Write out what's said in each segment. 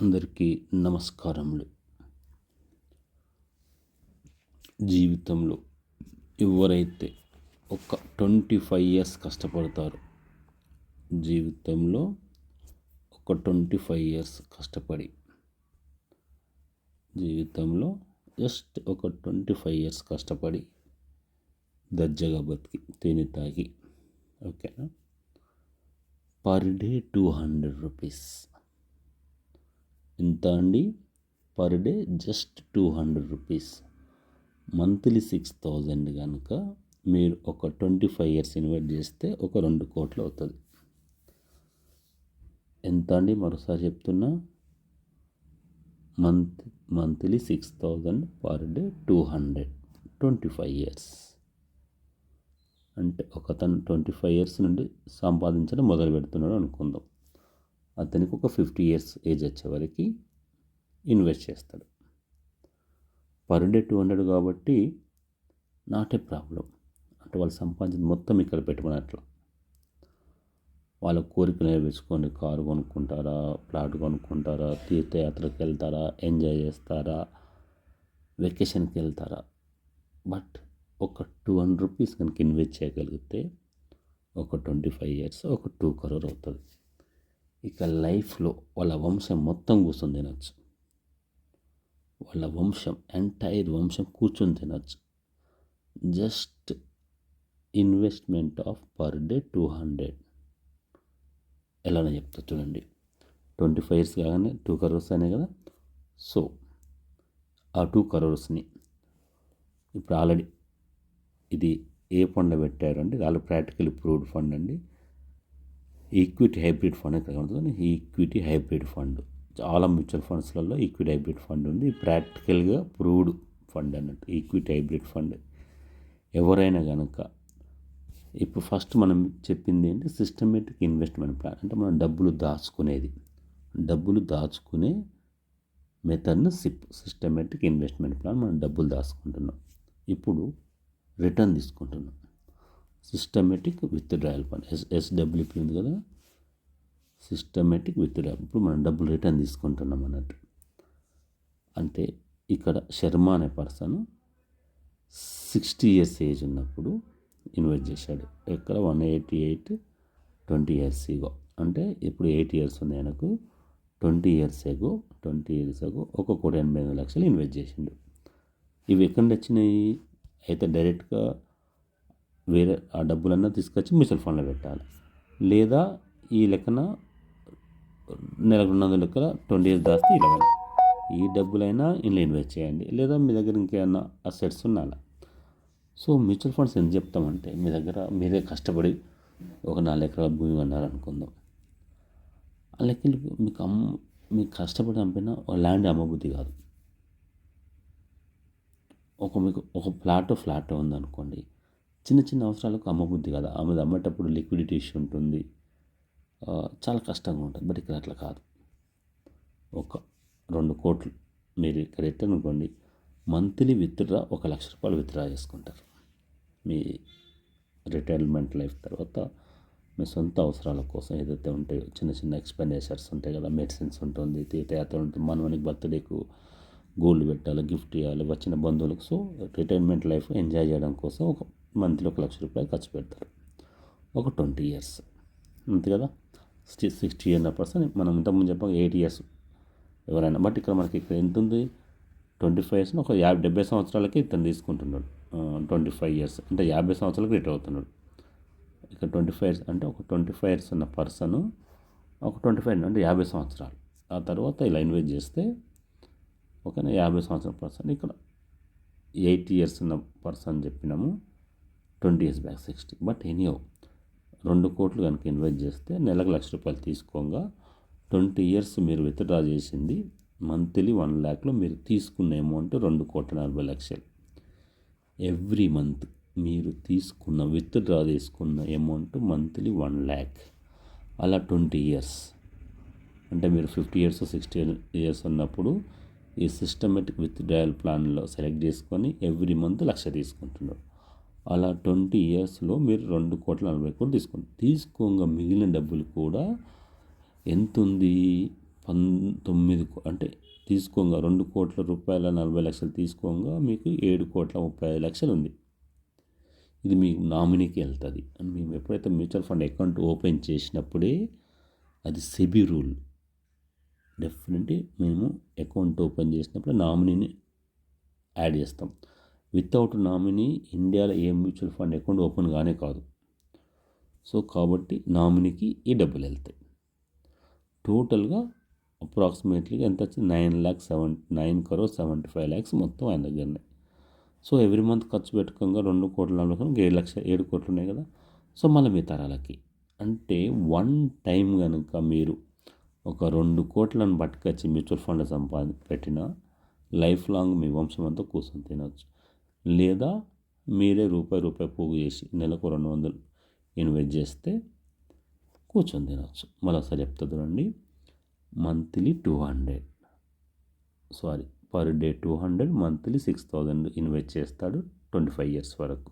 అందరికీ నమస్కారములు. జీవితంలో ఎవరైతే ఒక 25 ఇయర్స్ కష్టపడతారో, జీవితంలో ఒక 25 ఇయర్స్ కష్టపడి, జీవితంలో జస్ట్ ఒక 25 ఇయర్స్ కష్టపడి దర్జాగా బతికి తిని తాగి, ఓకేనా, పర్ డే 200 రూపీస్. ఎంత అండి? Per day just 200 rupees. Monthly 6,000 కనుక మీరు ఒక 25 ఇయర్స్ ఇన్వెస్ట్ చేస్తే ఒక 2 కోట్లు అవుతుంది. ఎంత అండి? మరోసారి చెప్తున్నా, మంత్లీ 6,000 పర్ డే 200, 25 ఇయర్స్. అంటే ఒకతను 25 ఇయర్స్ నుండి సంపాదించడం మొదలు పెడుతున్నాడు అనుకుందాం. అతనికి ఒక 50 ఇయర్స్ ఏజ్ వచ్చే వరకు ఇన్వెస్ట్ చేస్తాడు. పర్ డే 200 కాబట్టి నాట్ ఏ ప్రాబ్లం. అంటే వాళ్ళు సంపాదించింది మొత్తం ఇక్కడ పెట్టుకున్నట్లు. వాళ్ళ కోరికలు నెరవేర్చుకొని కారు కొనుక్కుంటారా, ప్లాట్ కొనుక్కుంటారా, తీర్థయాత్రకు వెళ్తారా, ఎంజాయ్ చేస్తారా, వెకేషన్కి వెళ్తారా. బట్ ఒక 200 రూపీస్ కనుక ఇన్వెస్ట్ చేయగలిగితే ఒక 25 ఇయర్స్ ఒక 2 crore అవుతుంది. ఇక లైఫ్లో వాళ్ళ వంశం మొత్తం కూర్చొని తినచ్చు. వాళ్ళ వంశం, ఎంటైర్ వంశం కూర్చొని తినచ్చు. Just investment of per day 200. ఎలానో చెప్తా చూడండి. 25 ఇయర్స్ కాగానే 2 crores అయినాయి కదా. సో ఆ 2 crores ఇప్పుడు ఆల్రెడీ ఇది ఏ ఫండ్లో పెట్టారు అంటే, వాళ్ళు ప్రాక్టికల్ ప్రూవ్డ్ ఫండ్ అండి. ఈక్విటీ హైబ్రిడ్ ఫండ్ ఇక్కడ ఉంటుంది. ఈక్విటీ హైబ్రిడ్ ఫండ్ చాలా మ్యూచువల్ ఫండ్స్లలో ఈక్విటీ హైబ్రిడ్ ఫండ్ ఉంది. ప్రాక్టికల్గా ప్రూవ్డ్ ఫండ్ అన్నట్టు ఈక్విటీ హైబ్రిడ్ ఫండ్. ఎవరైనా కనుక ఇప్పుడు ఫస్ట్ మనం చెప్పింది ఏంటి, సిస్టమేటిక్ ఇన్వెస్ట్మెంట్ ప్లాన్. అంటే మనం డబ్బులు దాచుకునే మెథడ్ను సిస్టమేటిక్ ఇన్వెస్ట్మెంట్ ప్లాన్. మనం డబ్బులు దాచుకుంటున్నాం, ఇప్పుడు రిటర్న్ తీసుకుంటున్నాం. సిస్టమేటిక్ విత్డ్రాయల్ ఫండ్, ఎస్డబ్ల్యూపీ ఉంది కదా, సిస్టమేటిక్ విత్డ్రాయల్. ఇప్పుడు మనం డబ్బులు రిటర్న్ తీసుకుంటున్నాం అన్నట్టు. అంటే ఇక్కడ శర్మ అనే పర్సన్ 60 ఇయర్స్ ఏజ్ ఉన్నప్పుడు ఇన్వెస్ట్ చేశాడు. ఎక్కడ 188 20 ఇయర్స్ ఇగో. అంటే ఇప్పుడు 8 ఇయర్స్ ఉంది ఆయనకు. 20 ఇయర్స్ ఎగో ఒక 1,85,00,000 ఇన్వెస్ట్ చేసిండు. ఇవి ఎక్కడ వచ్చినాయి? అయితే డైరెక్ట్గా వేరే ఆ డబ్బులన్నా తీసుకొచ్చి మ్యూచువల్ ఫండ్లో పెట్టాలి, లేదా ఈ లెక్కన నెలకు 200 లెక్కల 20 ఇయర్స్ దాస్తే 20. ఈ డబ్బులైనా ఇందులో ఇన్వెస్ట్ చేయండి, లేదా మీ దగ్గర ఇంకేమన్నా అసెట్స్ ఉండాలి. సో మ్యూచువల్ ఫండ్స్ ఎందుకు చెప్తామంటే, మీ దగ్గర మీరే కష్టపడి ఒక 4 ఎకరాల భూమి అన్నారనుకుందాం. ఆ లెక్కలు మీకు కష్టపడి అమ్మినా ల్యాండ్ అమ్మబుద్ధి కాదు. మీకు ఒక ఫ్లాట్ ఉందనుకోండి, చిన్న చిన్న అవసరాలకు అమ్మబుద్ధి కాదు. ఆమెది అమ్మేటప్పుడు లిక్విడిటీ ఇష్యూ ఉంటుంది, చాలా కష్టంగా ఉంటుంది. బట్ ఇక్కడ అట్లా కాదు. ఒక 2 కోట్లు మీరు ఇక్కడ ఎట్టనుకోండి, మంత్లీ విత్డ్రా 1,00,000 రూపాయలు విత్డ్రా చేసుకుంటారు. మీ రిటైర్మెంట్ లైఫ్ తర్వాత మీ సొంత అవసరాల కోసం ఏదైతే ఉంటాయో, చిన్న చిన్న ఎక్స్పెండిచర్స్ ఉంటాయి కదా, మెడిసిన్స్ ఉంటుంది, తీర్థయాత్ర ఉంటుంది, మనవనికి బర్త్డేకు గోల్డ్ పెట్టాలి, గిఫ్ట్ ఇవ్వాలి, వచ్చిన బంధువులకు. సో రిటైర్మెంట్ లైఫ్ ఎంజాయ్ చేయడం కోసం ఒక మంత్లీ 1,00,000 రూపాయలు ఖర్చు పెడతారు. ఒక 20 ఇయర్స్ అంతే కదా. 60 ఇయర్ పర్సన్, మనం ఇంతకుముందు చెప్పాం 8 ఇయర్స్ ఎవరైనా. బట్ ఇక్కడ మనకి ఇక్కడ ఎంత ఉంది, 25 ఇయర్స్ ఒక 70 సంవత్సరాలకి ఇతను తీసుకుంటున్నాడు. 25 ఇయర్స్ అంటే 50 సంవత్సరాలకు రిటైర్ అవుతున్నాడు. ఇక్కడ 25 ఇయర్స్ అంటే ఒక 25 ఇయర్స్ ఉన్న పర్సన్ ఒక 25 అంటే 50 సంవత్సరాలు. ఆ తర్వాత ఇలా ఇన్వెస్ట్ చేస్తే ఓకేనా, 50 సంవత్సరాల పర్సన్. ఇక్కడ 8 ఇయర్స్ ఉన్న పర్సన్ చెప్పినాము, 20 ఇయర్స్ బ్యాక్ 60. బట్ ఎనీహౌ 2 కోట్లు కనుక ఇన్వెస్ట్ చేస్తే నెలకు 1,00,000 రూపాయలు తీసుకోగా 20 ఇయర్స్ మీరు విత్డ్రా చేసింది మంత్లీ 1,00,000లో మీరు తీసుకున్న అమౌంట్ 2,40,00,000. ఎవ్రీ మంత్ మీరు తీసుకున్న విత్డ్రా తీసుకున్న అమౌంట్ మంత్లీ 1,00,000. అలా 20 ఇయర్స్ అంటే మీరు 50 ఇయర్స్ 60 ఇయర్స్ ఉన్నప్పుడు ఈ సిస్టమేటిక్ విత్డ్రాయల్ ప్లాన్లో సెలెక్ట్ చేసుకొని ఎవ్రీ మంత్ 1,00,000 తీసుకుంటున్నారు. అలా 20 ఇయర్స్లో మీరు 2,40,00,000 తీసుకోంగా మిగిలిన డబ్బులు కూడా ఎంత ఉంది, అంటే తీసుకోగా 2,40,40,00,000 తీసుకోగా మీకు 7,35,00,000 ఉంది. ఇది మీ నామినీకి వెళ్తుంది. అండ్ మేము ఎప్పుడైతే మ్యూచువల్ ఫండ్ అకౌంట్ ఓపెన్ చేసినప్పుడే అది సెబీ రూల్. డెఫినెట్లీ మేము అకౌంట్ ఓపెన్ చేసినప్పుడు నామినీని యాడ్ చేస్తాం. వితౌట్ నామినీ ఇండియాలో ఏ మ్యూచువల్ ఫండ్ అకౌంట్ ఓపెన్ కానే కాదు. సో కాబట్టి నామినీకి ఈ డబ్బులు వెళ్తాయి. టోటల్గా అప్రాక్సిమేట్లీ ఎంత వచ్చింది, 9,75,00,000 మొత్తం ఆయన దగ్గరనే. సో ఎవ్రీ మంత్ ఖర్చు పెట్టుకోగా 2,40,00,000 7 కోట్లు ఉన్నాయి కదా. సో మళ్ళీ మీ తరాలకి అంటే వన్ టైం కనుక మీరు ఒక 2 కోట్లను పట్టుకొచ్చి మ్యూచువల్ ఫండ్ పెట్టిన లైఫ్ లాంగ్ మీ వంశం అంతా కూర్చొని తినవచ్చు. లేదా మీరే రూపాయి పోగు చేసి నెలకు 200 ఇన్వెస్ట్ చేస్తే కూర్చొని తినవచ్చు. మరోసారి చెప్తా చూడండి, monthly 200 per day 200, monthly 6,000 invest చేస్తాడు 25 years వరకు.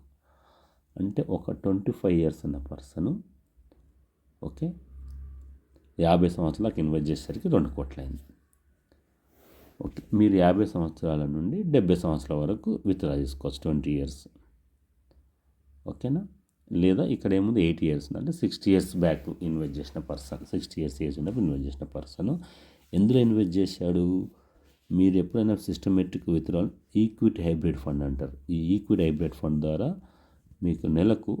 అంటే ఒక 25 years ఉన్న పర్సను ఓకే 50 సంవత్సరాలకు ఇన్వెస్ట్ చేసేసరికి 2 కోట్లు అయింది. ఓకే, మీరు 50 సంవత్సరాల నుండి 70 సంవత్సరాల వరకు విత్డ్రా చేసుకోవచ్చు 20 years. ఓకేనా. లేదా ఇక్కడ ఏముంది 80 years అంటే 60 years బ్యాక్ ఇన్వెస్ట్ చేసిన పర్సన్, 60 years ఏజ్ ఉన్నప్పుడు ఇన్వెస్ట్ చేసిన పర్సన్ ఎందులో ఇన్వెస్ట్ చేశాడు. మీరు ఎప్పుడైనా systematic withdrawal equity hybrid fund అంటారు. ఈ ఈక్విటీ హైబ్రిడ్ ఫండ్ ద్వారా మీకు నెలకు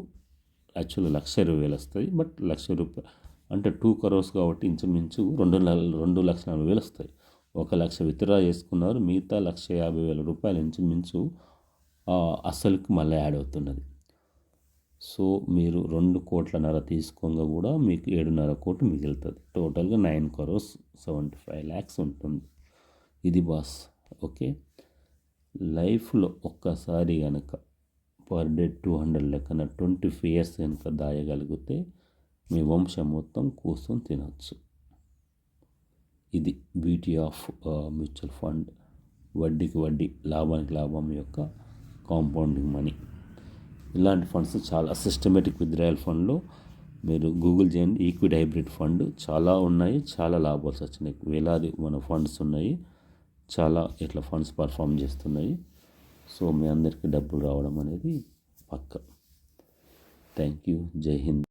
యాక్చువల్గా 1,20,000 వస్తాయి. బట్ 1,00,000 రూపాయలు అంటే 2 crores కాబట్టి ఇంచుమించు 2,40,000 వస్తాయి. 1,00,000 విత్డ్రా చేసుకున్నారు, మిగతా 1,50,000 రూపాయలు ఇంచుమించు అసలుకి మళ్ళీ యాడ్ అవుతున్నది. సో మీరు 2.5 కోట్ల తీసుకోగా కూడా మీకు 7.5 కోట్లు మిగులుతుంది. టోటల్గా 9,75,00,000 ఉంటుంది. ఇది బాస్. ఓకే, లైఫ్లో ఒక్కసారి కనుక పర్ డే 200 లెక్కన 25 years కనుక దాయగలిగితే మీ వంశం మొత్తం కూర్చొని తినచ్చు. ఇది బ్యూటీ ఆఫ్ మ్యూచువల్ ఫండ్. వడ్డీకి వడ్డీ, లాభానికి లాభం యొక్క కాంపౌండింగ్ మనీ. ఇలాంటి ఫండ్స్ చాలా సిస్టమేటిక్ విత్డ్రాయల్ ఫండ్లో మీరు గూగుల్ చేయండి. ఈక్విటీ హైబ్రిడ్ ఫండ్ చాలా ఉన్నాయి, చాలా లాభాలు వచ్చినాయి. వేలాది మన ఫండ్స్ ఉన్నాయి, చాలా ఇట్లా ఫండ్స్ పర్ఫామ్ చేస్తున్నాయి. సో మీ అందరికీ డబ్బులు రావడం అనేది పక్కా. Thank you. జై హింద్.